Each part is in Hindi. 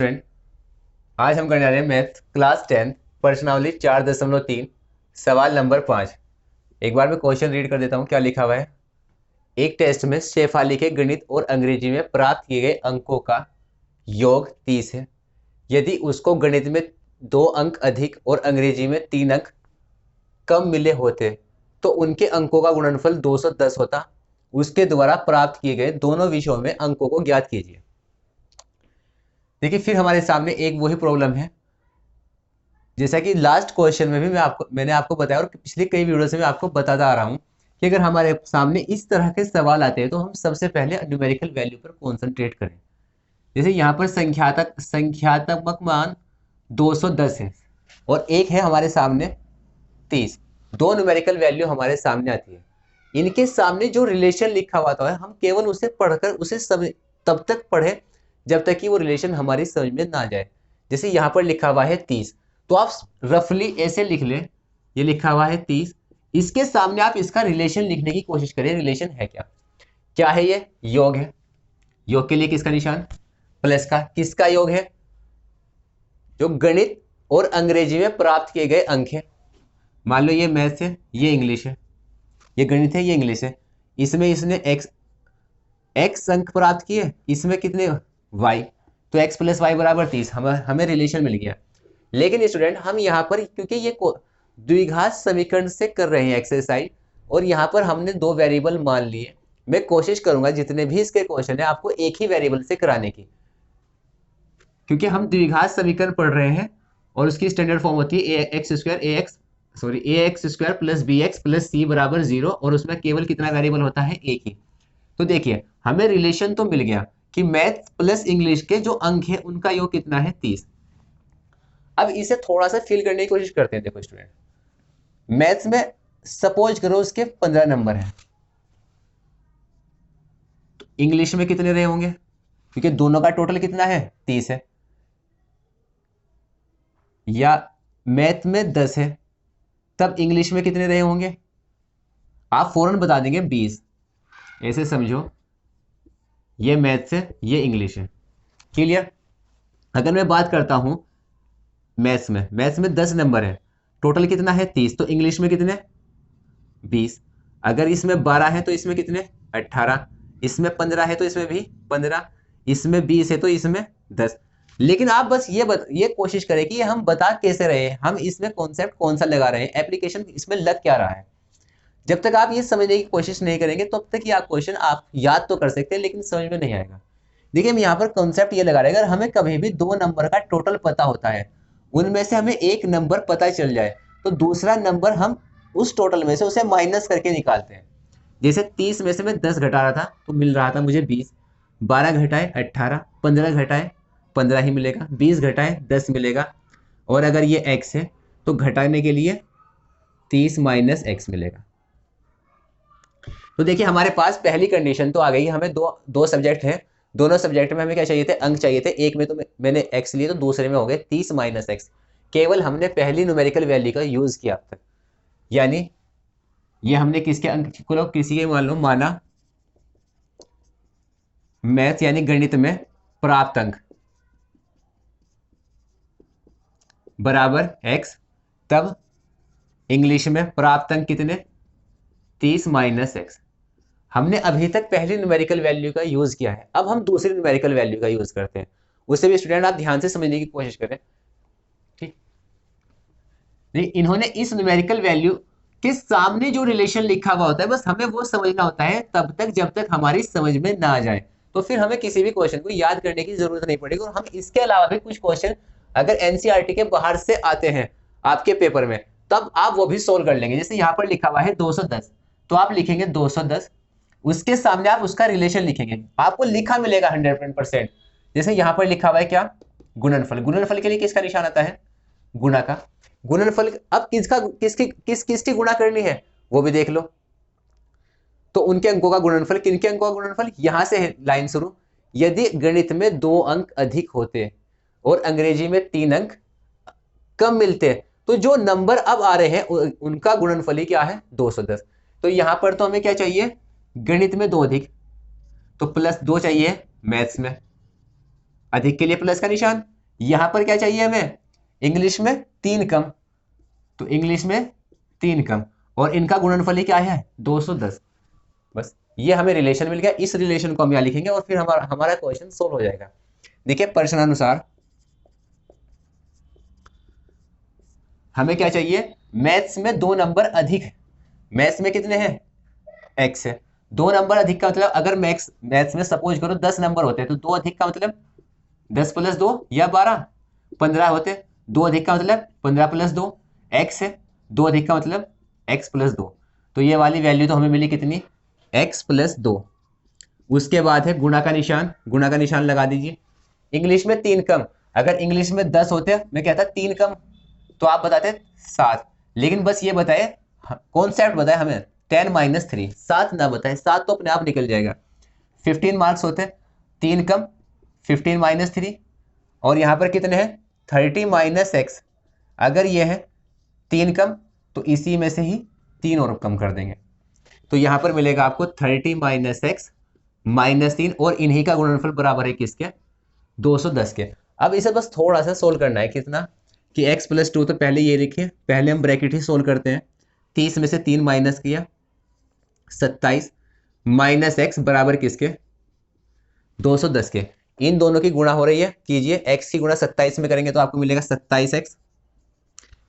फ्रेंड, आज हम करने जा रहे हैं मैथ क्लास 10 प्रश्नावली 4.3 सवाल नंबर 5। एक बार मैं क्वेश्चन रीड कर देता हूँ क्या लिखा हुआ है। एक टेस्ट में शेफाली के गणित और अंग्रेजी में प्राप्त किए गए अंकों का योग 30 है। यदि उसको गणित में 2 अंक अधिक और अंग्रेजी में 3 अंक कम मिले होते तो उनके अंकों का गुणनफल 210 होता। उसके द्वारा प्राप्त किए गए दोनों विषयों में अंकों को ज्ञात कीजिए। देखिए, फिर हमारे सामने एक वही प्रॉब्लम है जैसा कि लास्ट क्वेश्चन में भी मैंने आपको बताया और पिछले कई वीडियो से मैं आपको बताता आ रहा हूं कि अगर हमारे सामने इस तरह के सवाल आते हैं तो हम सबसे पहले न्यूमेरिकल वैल्यू पर कॉन्सेंट्रेट करें। जैसे यहाँ पर संख्यात्मक मान 210 है और एक है हमारे सामने 30। दो न्यूमेरिकल वैल्यू हमारे सामने आती है। इनके सामने जो रिलेशन लिखा हुआ था हम केवल उसे पढ़कर उसे तब तक पढ़े जब तक कि वो रिलेशन हमारी समझ में ना जाए। जैसे यहाँ पर लिखा हुआ है 30, तो आप रफली ऐसे लिख लें, ये लिखा हुआ है 30, इसके सामने आप इसका रिलेशन लिखने की कोशिश करें। रिलेशन है क्या? क्या है? ये योग है। योग के लिए किसका निशान? प्लस का। किसका योग है? जो गणित और अंग्रेजी में प्राप्त किए गए अंक है। मान लो ये मैथ्स है, ये इंग्लिश है, ये गणित है, ये इंग्लिश है। इसमें इसने एक्स अंक प्राप्त किए, इसमें कितने? वाई। तो एक्स प्लस वाई बराबर 30। हमें रिलेशन मिल गया। लेकिन स्टूडेंट, हम यहाँ पर क्योंकि ये द्विघात समीकरण से कर रहे हैं एक्सरसाइज और यहाँ पर हमने 2 वेरिएबल मान लिए। मैं कोशिश करूंगा जितने भी इसके क्वेश्चन है आपको एक ही वेरिएबल से कराने की, क्योंकि हम द्विघात समीकरण पढ़ रहे हैं और उसकी स्टैंडर्ड फॉर्म होती है a x square plus b x plus c बराबर 0 और उसमें केवल कितना वेरिएबल होता है? एक ही। तो देखिए, हमें रिलेशन तो मिल गया कि मैथ प्लस इंग्लिश के जो अंक है उनका योग कितना है? 30। अब इसे थोड़ा सा फिल करने की कोशिश करते हैं। देखो स्टूडेंट, मैथ्स में सपोज करो उसके 15 नंबर है, तो इंग्लिश में कितने रहे होंगे? क्योंकि दोनों का टोटल कितना है? 30 है। या मैथ में 10 है, तब इंग्लिश में कितने रहे होंगे? आप फौरन बता देंगे 20। ऐसे समझो, ये मैथ्स है, ये इंग्लिश है। क्लियर? अगर मैं बात करता हूं मैथ्स में 10 नंबर है, टोटल कितना है? 30। तो इंग्लिश में कितने? 20। अगर इसमें 12 है तो इसमें कितने? 18। इसमें 15 है तो इसमें भी 15। इसमें 20 है तो इसमें 10। लेकिन आप बस ये कोशिश करें कि हम बता कैसे रहे हैं, हम इसमें कॉन्सेप्ट कौन सा लगा रहे हैं, एप्लीकेशन इसमें लग क्या रहा है। जब तक आप ये समझने की कोशिश नहीं करेंगे तब तक ये क्वेश्चन आप याद तो कर सकते हैं लेकिन समझ में नहीं आएगा। देखिए, हम यहाँ पर कॉन्सेप्ट ये लगा रहे हैं, अगर हमें कभी भी 2 नंबर का टोटल पता होता है, उनमें से हमें एक नंबर पता चल जाए तो दूसरा नंबर हम उस टोटल में से उसे माइनस करके निकालते हैं। जैसे 30 में से मैं 10 घटा रहा था तो मिल रहा था मुझे 20। 12 घटाए 18, 15 घटाए 15 ही मिलेगा, 20 घटाए 10 मिलेगा। और अगर ये x है तो घटाने के लिए 30 माइनस एक्स मिलेगा। तो देखिए, हमारे पास पहली कंडीशन तो आ गई। हमें दो सब्जेक्ट हैं, दोनों सब्जेक्ट में हमें क्या चाहिए थे? अंक चाहिए थे। एक में तो मैंने एक्स लिए तो दूसरे में हो गए 30 माइनस एक्स। केवल हमने पहली न्यूमेरिकल वैल्यू का यूज किया अब तक, यानी ये हमने किसके अंक को किसी के मान लो माना मैथ यानी गणित में प्राप्त अंक बराबर एक्स, तब इंग्लिश में प्राप्त अंक कितने? 30 माइनस एक्स। हमने अभी तक पहली न्यूमेरिकल वैल्यू का यूज किया है, अब हम दूसरी न्यूमेरिकल वैल्यू का यूज करते हैं। उसे भी स्टूडेंट आप ध्यान से समझने की कोशिश करें। ठीक, इन्होंने इस न्यूमेरिकल वैल्यू के सामने जो रिलेशन लिखा हुआ होता है बस हमें वो समझना होता है तब तक जब तक हमारी समझ में ना आ जाए। तो फिर हमें किसी भी क्वेश्चन को याद करने की जरूरत नहीं पड़ेगी। और हम इसके अलावा भी कुछ क्वेश्चन अगर एनसीईआरटी के बाहर से आते हैं आपके पेपर में, तब आप वो भी सोल्व कर लेंगे। जैसे यहाँ पर लिखा हुआ है 210, तो आप लिखेंगे 210, उसके सामने आप उसका रिलेशन लिखेंगे, आपको लिखा मिलेगा 100%। जैसे यहाँ पर लिखा हुआ है क्या? गुणनफल। गुणनफल के लिए किसका निशान आता है? गुणा का। गुणनफल अब किसकी गुणा करनी है वो भी देख लो। तो उनके अंकों का गुणनफल, किनके अंकों का गुणनफल? यहां से है लाइन शुरू। यदि गणित में 2 अंक अधिक होते और अंग्रेजी में 3 अंक कम मिलते तो जो नंबर अब आ रहे हैं उनका गुणनफल ही क्या है? 210। तो यहां पर तो हमें क्या चाहिए? गणित में 2 अधिक, तो +2 चाहिए मैथ्स में। अधिक के लिए प्लस का निशान, यहां पर क्या चाहिए हमें, इंग्लिश में 3 कम, तो इंग्लिश में 3 कम, और इनका गुणनफल ही क्या है 210। बस ये हमें रिलेशन मिल गया, इस रिलेशन को हम यहाँ लिखेंगे और फिर हमारा क्वेश्चन सोल्व हो जाएगा। देखिए प्रश्नानुसार हमें क्या चाहिए, मैथ्स में 2 नंबर अधिक है। मैथ्स में कितने हैं, x है। 2 नंबर अधिक का मतलब अगर मैथ्स में सपोज करो 10 नंबर होते हैं तो 2 अधिक का मतलब 10 + 2 या 12, 15 होते। 2 अधिक का मतलब 15 + 2 x है। 2 अधिक का मतलब x + 2, तो ये वाली वैल्यू तो हमें मिली कितनी, x + 2। उसके बाद है गुणा का निशान, गुणा का निशान लगा दीजिए। इंग्लिश में 3 कम, अगर इंग्लिश में 10 होते मैं कहता 3 कम, तो आप बताते 7, लेकिन बस ये बताए कॉन्सेप्ट बताए हमें 10 - 3, 7 ना बताए, 7 तो अपने आप निकल जाएगा। 15 मार्क्स होते, 3 कम 15 - 3, और यहाँ पर कितने हैं 30 - x, अगर ये है 3 कम तो इसी में से ही 3 और कम कर देंगे, तो यहाँ पर मिलेगा आपको 30 - x -3, और इन्हीं का गुणनफल बराबर है किसके, 210 के। अब इसे बस थोड़ा सा सोल्व करना है, कितना कि x + 2, तो पहले ये लिखिए, पहले हम ब्रैकेट ही सोल्व करते हैं। 30 में से 3 माइनस किया 27 - x बराबर किसके 210 के। इन दोनों की गुणा हो रही है, कीजिए, x की गुणा 27 में करेंगे तो आपको मिलेगा 27x,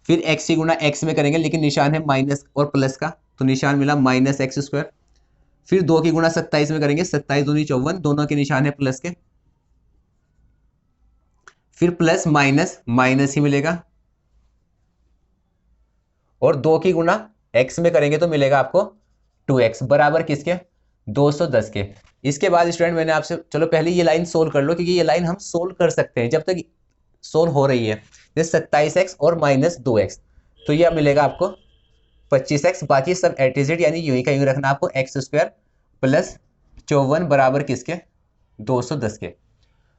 फिर x की गुणा x में करेंगे लेकिन निशान है माइनस और प्लस का, तो निशान मिला -x², फिर 2 की गुणा 27 में करेंगे, 27 दूनी 54, दोनों के निशान है प्लस के, फिर प्लस माइनस माइनस ही मिलेगा, और 2 की गुणा x में करेंगे तो मिलेगा आपको 2x बराबर किसके 210 के। इसके बाद स्टूडेंट मैंने आपसे, चलो पहले ये लाइन सोल्व कर लो, क्योंकि ये लाइन हम सोल्व कर सकते हैं जब तक सोल्व हो रही है। जैसे 27x और -2x, तो यह मिलेगा आपको 25x, बाकी सब एटीजेड यानी यूं ही का यूं रखना आपको, x² + 54 बराबर किसके 210 के।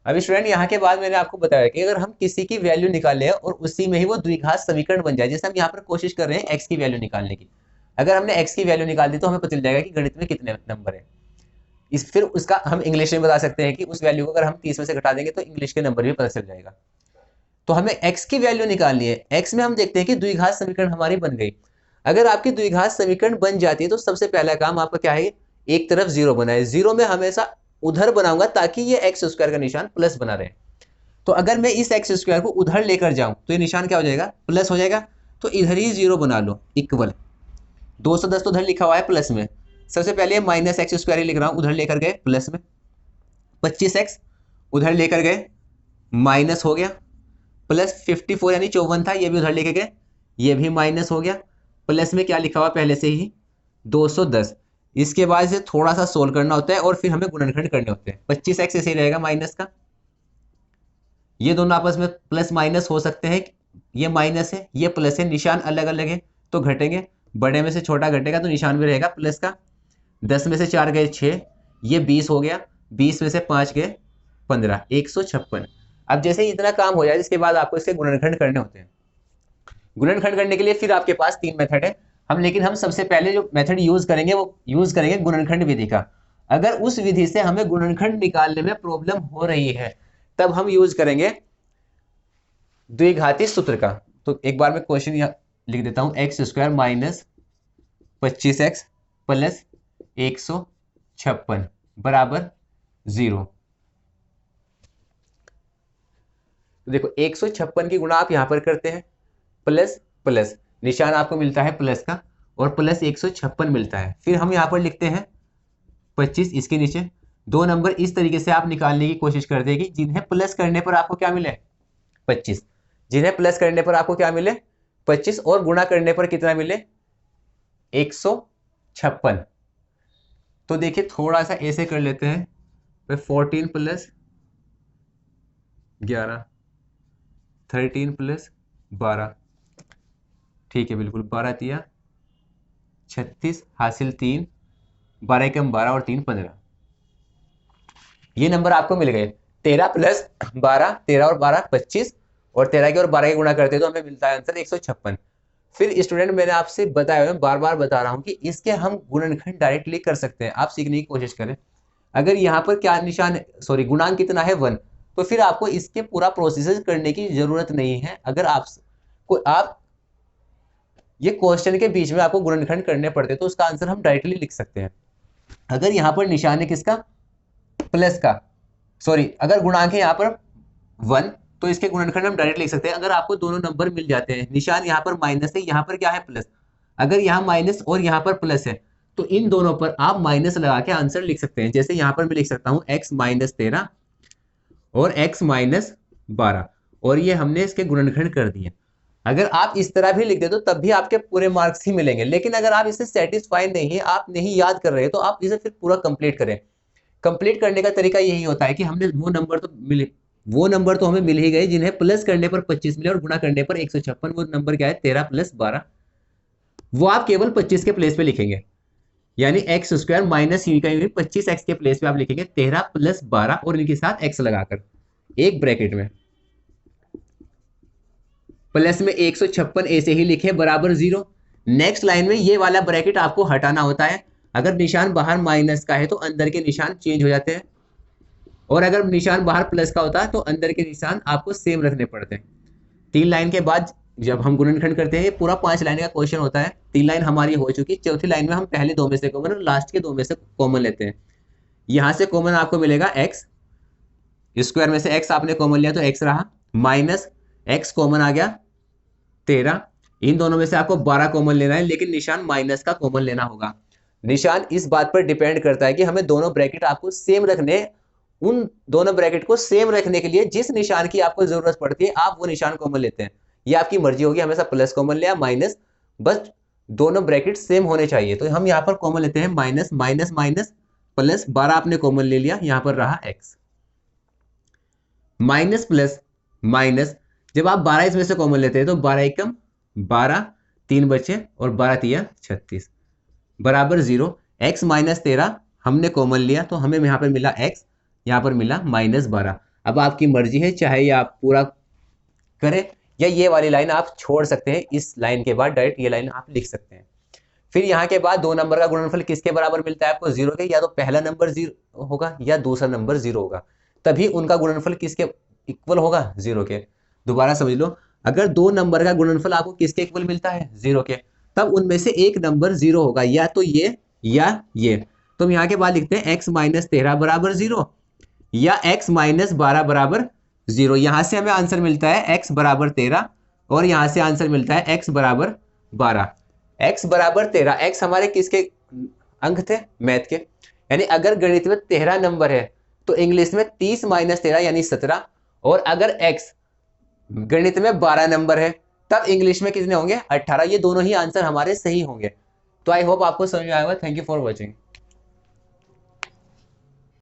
अभी स्टूडेंट यहाँ के बाद मैंने आपको बताया कि अगर हम किसी की वैल्यू निकालें और उसी में ही वो द्विघात समीकरण बन जाए, जैसे हम यहाँ पर कोशिश कर रहे हैं x की वैल्यू निकालने की, अगर हमने x की वैल्यू निकाल दी तो हमें पता चल जाएगा कि गणित में कितने नंबर है। फिर उसका हम इंग्लिश में बता सकते हैं कि उस वैल्यू को अगर हम 30 में से घटा देंगे तो इंग्लिश के नंबर भी पता चल जाएगा। तो हमें x की वैल्यू निकालनी है। x में हम देखते हैं कि द्विघात समीकरण हमारी बन गई। अगर आपकी द्विघात समीकरण बन जाती है तो सबसे पहला काम आपका क्या है, एक तरफ 0 बनाए। 0 में हमेशा उधर बनाऊंगा ताकि ये x² का निशान प्लस बना रहे। तो अगर मैं इस x² को उधर लेकर जाऊं तो ये निशान क्या हो जाएगा, प्लस हो जाएगा। तो इधर ही 0 बना लो, इक्वल 210 तो उधर लिखा हुआ है प्लस में, सबसे पहले -x² ही लिख रहा हूं, उधर लेकर गए प्लस में, 25x उधर लेकर गए माइनस हो गया, प्लस 54 यानी 54 था, ये भी उधर लेके गए, ये भी माइनस हो गया, प्लस में क्या लिखा हुआ पहले से ही 210। इसके बाद से थोड़ा सा सोल्व करना होता है और फिर हमें गुणनखंड करने होते हैं। 25x ऐसे ही रहेगा माइनस का, ये दोनों आपस में प्लस माइनस हो सकते हैं, ये माइनस है ये प्लस है, निशान अलग अलग है तो घटेंगे, बड़े में से छोटा घटेगा तो निशान भी रहेगा प्लस का। 10 में से 4 गए 6, ये 20 हो गया, 20 में से 5 गए 15, 156। अब जैसे ही इतना काम हो जाए इसके बाद आपको इसके गुणनखंड करने होते हैं। गुणनखंड करने के लिए फिर आपके पास 3 मेथड है, लेकिन हम सबसे पहले जो मेथड यूज करेंगे वो यूज करेंगे गुणनखंड विधि का। अगर उस विधि से हमें गुणनखंड निकालने में प्रॉब्लम हो रही है तब हम यूज करेंगे द्विघाती सूत्र का। तो एक बार मैं क्वेश्चन यहाँ लिख देता हूं, x² - 25x + 156 बराबर 0। तो देखो 156 की गुणा आप यहां पर करते हैं, प्लस प्लस निशान आपको मिलता है प्लस का, और प्लस 156 मिलता है। फिर हम यहाँ पर लिखते हैं 25, इसके नीचे 2 नंबर इस तरीके से आप निकालने की कोशिश कर देगी जिन्हें प्लस करने पर आपको क्या मिले 25, जिन्हें प्लस करने पर आपको क्या मिले 25, और गुणा करने पर कितना मिले 156। तो देखिए थोड़ा सा ऐसे कर लेते हैं, 14 + 11 13 + 12, ठीक है बिल्कुल, 12 तिया 36 हासिल 3, 12 कम 12 और 3 15, ये नंबर आपको मिल गए। 13 + 12, 13 और 12 25, और 13 के और 12 के गुणा करते तो हमें मिलता है आंसर 156। फिर स्टूडेंट मैंने आपसे बताया, मैं बार बार बता रहा हूं कि इसके हम गुणनखंड डायरेक्टली कर सकते हैं, आप सीखने की कोशिश करें। अगर यहाँ पर क्या निशान, सॉरी गुणांक कितना है 1, तो फिर आपको इसके पूरा प्रोसेस करने की जरूरत नहीं है। अगर आप ये क्वेश्चन के बीच में आपको गुणनखंड करने पड़ते तो उसका आंसर हम डायरेक्टली लिख सकते हैं। अगर यहाँ पर निशान है किसका, प्लस का, सॉरी अगर गुणांक है यहाँ पर 1 तो इसके गुणनखंड हम डायरेक्ट लिख सकते हैं। अगर आपको दोनों नंबर मिल जाते हैं, निशान यहाँ पर माइनस है, यहाँ पर क्या है प्लस, अगर यहाँ माइनस और यहाँ पर प्लस है तो इन दोनों पर आप माइनस लगा के आंसर लिख सकते हैं। जैसे यहाँ पर मैं लिख सकता हूँ x माइनस 13 और x माइनस 12 और ये हमने इसके गुणनखंड कर दिए। अगर आप इस तरह भी लिख दे तो तब भी आपके पूरे मार्क्स ही मिलेंगे। लेकिन अगर आप इसे सेटिस्फाई नहीं है, आप नहीं याद कर रहे तो आप इसे फिर पूरा कंप्लीट करें। कंप्लीट करने का तरीका यही होता है कि हमने वो नंबर तो हमें मिल ही गए जिन्हें प्लस करने पर 25 मिले और गुणा करने पर 156। वो नंबर क्या है 13 प्लस 12, वो आप केवल 25 के प्लेस पे लिखेंगे, यानी एक्स स्क्वायर माइनस यू का 25x के प्लेस पे आप लिखेंगे 13 प्लस 12 और इनके साथ x लगाकर एक ब्रैकेट में, प्लस में 156 ऐसे ही लिखे बराबर 0। नेक्स्ट लाइन में ये वाला ब्रैकेट आपको हटाना होता है। अगर निशान बाहर माइनस का है तो अंदर के निशान चेंज हो जाते हैं, और अगर निशान बाहर प्लस का होता है तो अंदर के निशान आपको सेम रखने पड़ते हैं। 3 लाइन के बाद जब हम गुणनखंड करते हैं, ये पूरा 5 लाइन का क्वेश्चन होता है। 3 लाइन हमारी हो चुकी, चौथी लाइन में हम पहले 2 में से कॉमन और लास्ट के 2 में से कॉमन लेते हैं। यहां से कॉमन आपको मिलेगा x स्क्वायर में से x आपने कॉमन लिया तो x रहा, माइनस x कॉमन आ गया 13, इन दोनों में से आपको 12 कॉमन लेना है, लेकिन निशान माइनस का कॉमन लेना होगा। निशान इस बात पर डिपेंड करता है कि हमें दोनों ब्रैकेट आपको सेम रखने, उन दोनों ब्रैकेट को सेम रखने के लिए जिस निशान की आपको जरूरत पड़ती है आप वो निशान कॉमन लेते हैं। ये आपकी मर्जी होगी, हमेशा प्लस कॉमन ले या माइनस, बस दोनों ब्रैकेट सेम होने चाहिए। तो हम यहाँ पर कॉमन लेते हैं माइनस माइनस माइनस प्लस 12 आपने कॉमन ले लिया, यहाँ पर रहा x, माइनस प्लस माइनस, जब आप 12 इसमें से कॉमन लेते हैं तो 12 एकम 12, 3 बचे और 12 तिया 36 बराबर 0। x माइनस 13 हमने कॉमन लिया तो हमें यहाँ पर मिला x, यहाँ पर मिला माइनस 12। अब आपकी मर्जी है, चाहे ये आप पूरा करें या ये वाली लाइन आप छोड़ सकते हैं, इस लाइन के बाद डायरेक्ट ये लाइन आप लिख सकते हैं। फिर यहाँ के बाद 2 नंबर का गुणनफल किसके बराबर मिलता है आपको, 0 के, या तो पहला नंबर 0 होगा या दूसरा नंबर 0 होगा, तभी उनका गुणनफल किसके इक्वल होगा, 0 के। दोबारा समझ लो, अगर 2 नंबर का गुणनफल आपको किसके इक्वल मिलता है, 0 के, तब उनमें से एक नंबर 0 होगा, या तो ये या ये। तो हम यहाँ के बाद लिखते हैं x माइनस 13 बराबर 0 या x माइनस 12 बराबर 0। यहां से हमें आंसर मिलता है x बराबर 13 और यहां से आंसर मिलता है x बराबर 12। x बराबर 13, x हमारे किसके अंक थे, मैथ के, यानी अगर गणित में 13 नंबर है तो इंग्लिश में 30 माइनस 13 यानी 17, और अगर x गणित में 12 नंबर है तब इंग्लिश में कितने होंगे, 18। ये दोनों ही आंसर हमारे सही होंगे। तो आई होप आपको समझ में आएगा। Thank you for watching.